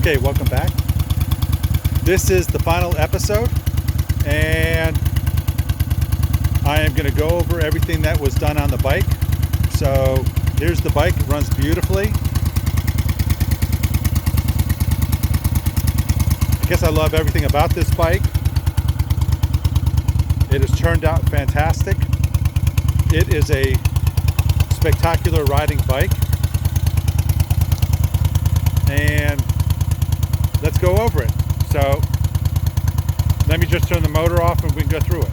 Okay, welcome back. This is the final episode, and I am going to go over everything that was done on the bike. So here's the bike. It runs beautifully. I guess I love everything about this bike. It has turned out fantastic. It is a spectacular riding bike. And let's go over it. So let me just turn the motor off and we can go through it.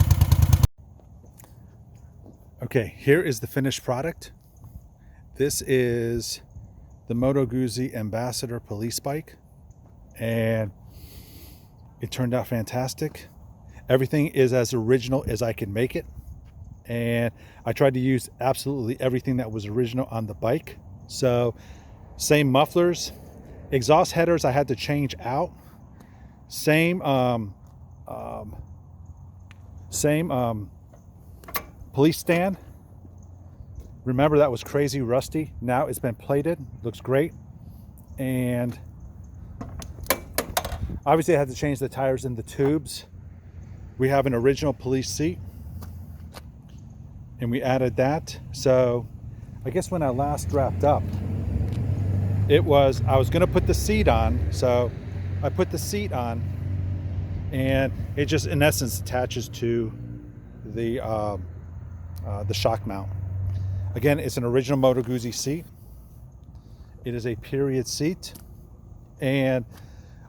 Okay, here is the finished product. This is the Moto Guzzi Ambassador police bike, and it turned out fantastic. Everything is as original as I can make it, and I tried to use absolutely everything that was original on the bike. So same mufflers, exhaust headers I had to change out. Same police stand. Remember, that was crazy rusty. Now it's been plated, looks great. And obviously I had to change the tires and the tubes. We have an original police seat, and we added that. So I guess when I last wrapped up, I was going to put the seat on. So I put the seat on, and it just in essence attaches to the shock mount. Again, it's an original Moto Guzzi seat. It is a period seat, and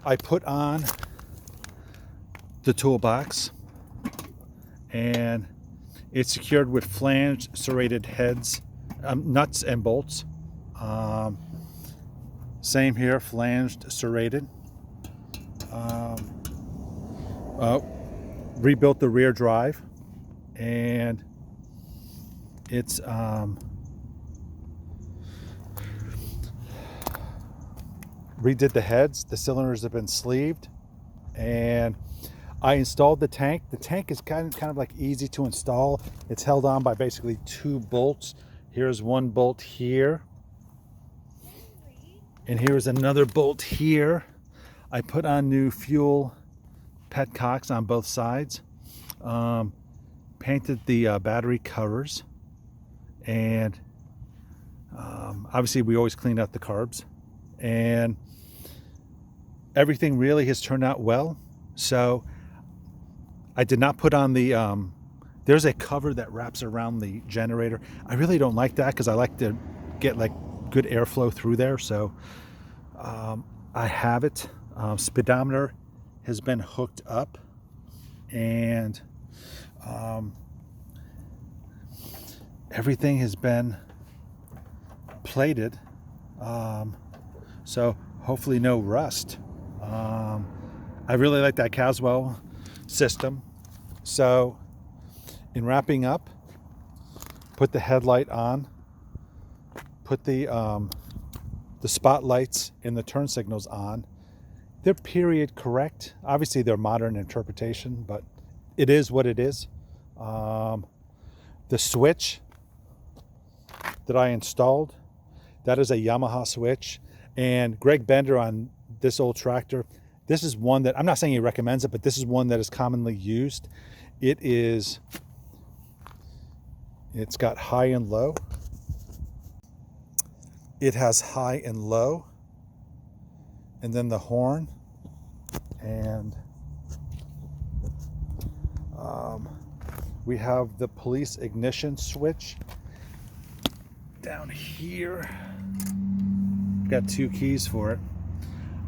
I put on the toolbox, and it's secured with flange serrated heads, nuts and bolts. Same here, flanged serrated. Rebuilt the rear drive, and it's redid the heads. The cylinders have been sleeved, and I installed the tank. The tank is kind of like easy to install. It's held on by basically two bolts. Here's one bolt here, and here's another bolt here. I put on new fuel petcocks on both sides. Painted the battery covers, and obviously we always clean out the carbs, and everything really has turned out well. So I did not put on the there's a cover that wraps around the generator. I really don't like that because I like to get like good airflow through there. So I have it. Speedometer has been hooked up, and everything has been plated, so hopefully no rust. I really like that Caswell system. So in wrapping up, put the headlight on, put the spotlights and the turn signals on. They're period correct. Obviously they're modern interpretation, but it is what it is. The switch that I installed, that is a Yamaha switch. And Greg Bender on this old tractor, this is one that, I'm not saying he recommends it, but this is one that is commonly used. It's got high and low. It has high and low, and then the horn, and we have the police ignition switch down here. Got two keys for it.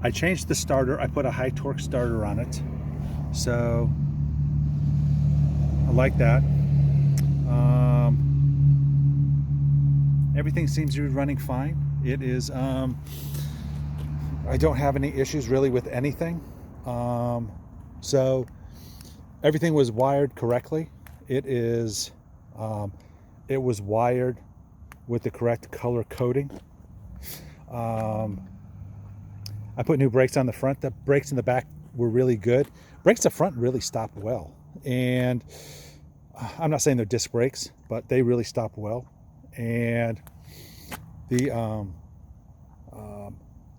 I changed the starter. I put a high torque starter on it, so I like that. Everything seems to be running fine. It is I don't have any issues really with anything. So everything was wired correctly. It was wired with the correct color coding. I put new brakes on the front. The brakes in the back were really good. Brakes up front really stop well, and I'm not saying they're disc brakes, but they really stop well. And the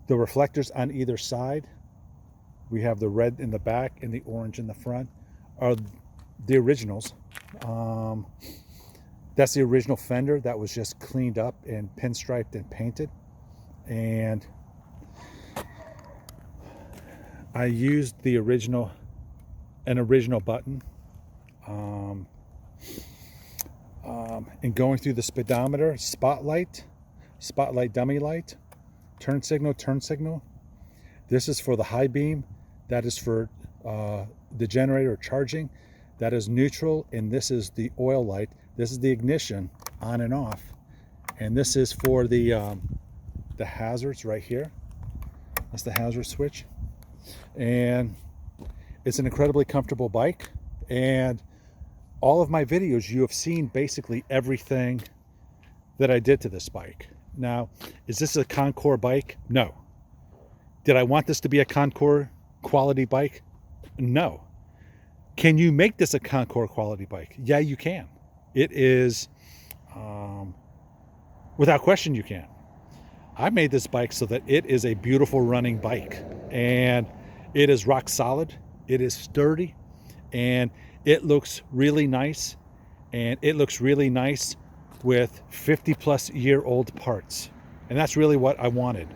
The reflectors on either side, we have the red in the back and the orange in the front, are the originals. That's the original fender that was just cleaned up and pinstriped and painted. And I used an original button. And going through the speedometer, spotlight dummy light, turn signal. This is for the high beam. That is for the generator charging. That is neutral, and this is the oil light. This is the ignition, on and off. And this is for the hazards right here. That's the hazard switch. And it's an incredibly comfortable bike. And all of my videos, you have seen basically everything that I did to this bike. Now, is this a Concours bike? No. Did I want this to be a Concours quality bike? No. Can you make this a Concours quality bike? Yeah, you can. It is, without question, you can. I made this bike so that it is a beautiful running bike, and it is rock solid. It is sturdy, and it looks really nice, and it looks really nice with 50-plus-year-old parts. And that's really what I wanted.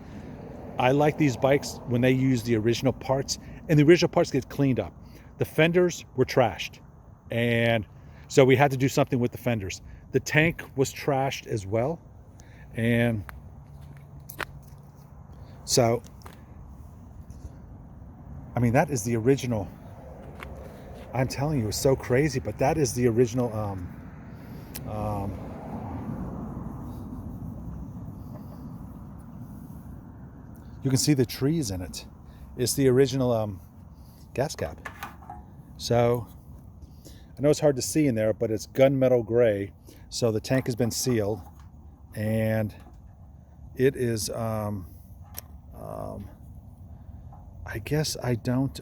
I like these bikes when they use the original parts, and the original parts get cleaned up. The fenders were trashed, and so we had to do something with the fenders. The tank was trashed as well, and so, I mean, that is the original. I'm telling you, it's so crazy, but that is the original you can see the trees in it. It's the original gas cap. So I know it's hard to see in there, but it's gunmetal gray. So the tank has been sealed, and it is I guess I don't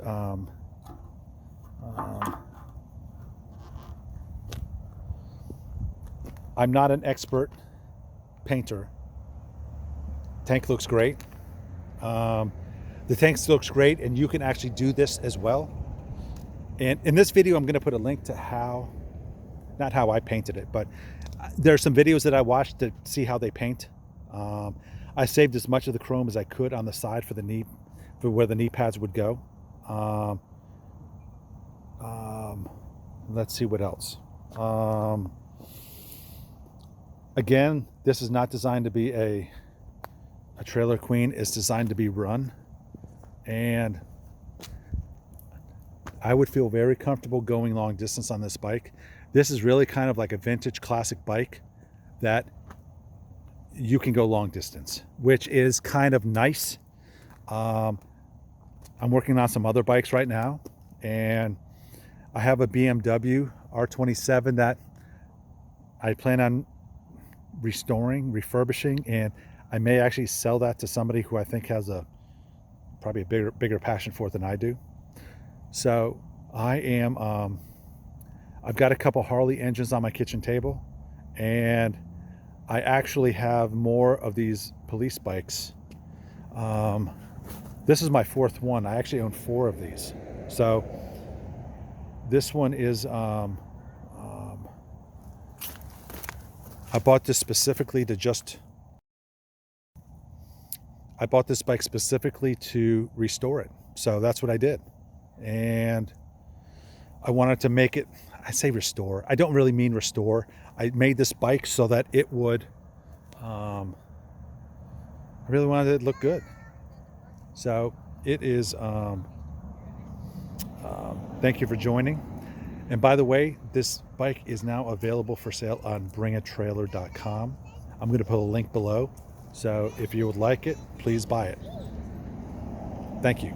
I'm not an expert painter. Tank looks great. The tank looks great, and you can actually do this as well. And in this video, I'm going to put a link to not how I painted it, but there's some videos that I watched to see how they paint. I saved as much of the chrome as I could on the side for the knee, for where the knee pads would go. Let's see what else. Again, this is not designed to be a trailer queen. It's designed to be run, and I would feel very comfortable going long distance on this bike. This is really kind of like a vintage classic bike that you can go long distance, which is kind of nice. I'm working on some other bikes right now, and I have a BMW R27 that I plan on refurbishing, and I may actually sell that to somebody who I think has probably a bigger passion for it than I do. So I am, I've got a couple Harley engines on my kitchen table, and I actually have more of these police bikes. This is my fourth one. I actually own 4 of these. So this one is, I bought this specifically to I bought this bike specifically to restore it. So that's what I did. And I wanted to make it, I say restore. I don't really mean restore. I made this bike so that it would, I really wanted it to look good. So it is, thank you for joining. And by the way, this bike is now available for sale on bringatrailer.com. I'm going to put a link below. So if you would like it, please buy it. Thank you.